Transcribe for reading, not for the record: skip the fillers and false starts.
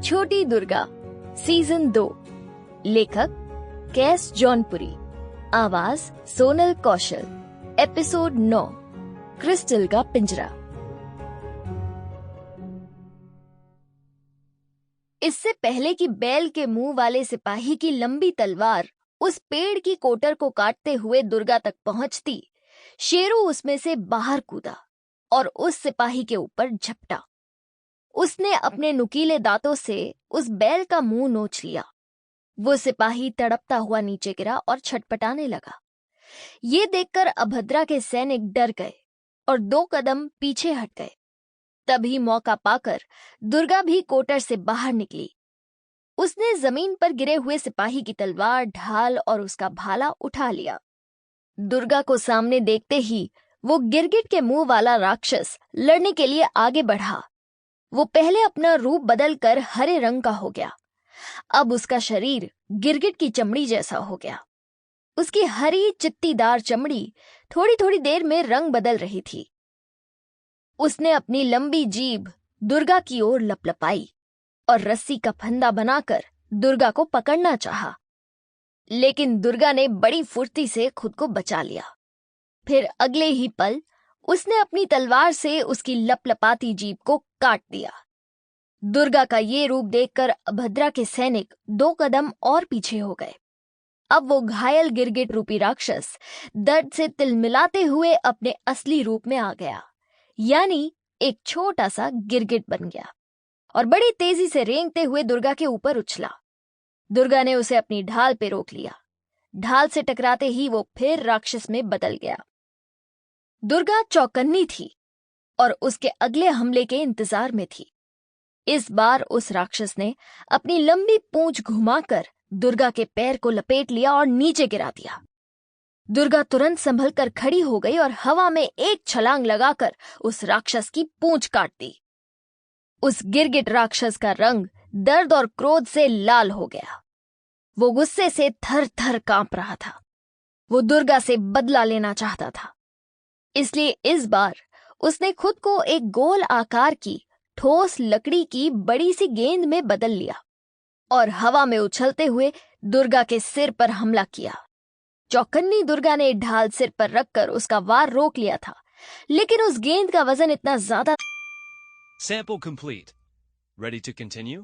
छोटी दुर्गा सीजन 2। लेखक कैस जौनपुरी। आवाज सोनल कौशल। एपिसोड 9 क्रिस्टल का पिंजरा। इससे पहले कि बैल के मुंह वाले सिपाही की लंबी तलवार उस पेड़ की कोटर को काटते हुए दुर्गा तक पहुंचती, शेरू उसमें से बाहर कूदा और उस सिपाही के ऊपर झपटा। उसने अपने नुकीले दांतों से उस बैल का मुंह नोच लिया। वो सिपाही तड़पता हुआ नीचे गिरा और छटपटाने लगा। ये देखकर अभद्रा के सैनिक डर गए और 2 कदम पीछे हट गए। तभी मौका पाकर दुर्गा भी कोटर से बाहर निकली। उसने जमीन पर गिरे हुए सिपाही की तलवार, ढाल और उसका भाला उठा लिया। दुर्गा को सामने देखते ही वो गिरगिट के मुंह वाला राक्षस लड़ने के लिए आगे बढ़ा। वो पहले अपना रूप बदलकर हरे रंग का हो गया। अब उसका शरीर गिरगिट की चमड़ी जैसा हो गया। उसकी हरी चित्तीदार चमड़ी थोड़ी थोड़ी देर में रंग बदल रही थी। उसने अपनी लंबी जीभ दुर्गा की ओर लपलपाई और रस्सी का फंदा बनाकर दुर्गा को पकड़ना चाहा, लेकिन दुर्गा ने बड़ी फुर्ती से खुद को बचा लिया। फिर अगले ही पल उसने अपनी तलवार से उसकी लपलपाती जीभ को काट दिया। दुर्गा का ये रूप देखकर अभद्रा के सैनिक 2 कदम और पीछे हो गए। अब वो घायल गिरगिट रूपी राक्षस दर्द से तिलमिलाते हुए अपने असली रूप में आ गया, यानी एक छोटा सा गिरगिट बन गया और बड़ी तेजी से रेंगते हुए दुर्गा के ऊपर उछला। दुर्गा ने उसे अपनी ढाल पे रोक लिया। ढाल से टकराते ही वो फिर राक्षस में बदल गया। दुर्गा चौकन्नी थी और उसके अगले हमले के इंतजार में थी। इस बार उस राक्षस ने अपनी लंबी पूंछ घुमाकर दुर्गा के पैर को लपेट लिया और नीचे गिरा दिया। दुर्गा तुरंत संभल कर खड़ी हो गई और हवा में एक छलांग लगाकर उस राक्षस की पूंछ काट दी। उस गिरगिट राक्षस का रंग दर्द और क्रोध से लाल हो गया। वो गुस्से से थर थर कांप रहा था। वो दुर्गा से बदला लेना चाहता था, इसलिए इस बार उसने खुद को एक गोल आकार की ठोस लकड़ी की बड़ी सी गेंद में बदल लिया और हवा में उछलते हुए दुर्गा के सिर पर हमला किया। चौकन्नी दुर्गा ने ढाल सिर पर रखकर उसका वार रोक लिया था, लेकिन उस गेंद का वजन इतना ज्यादा। Sample complete. Ready to continue?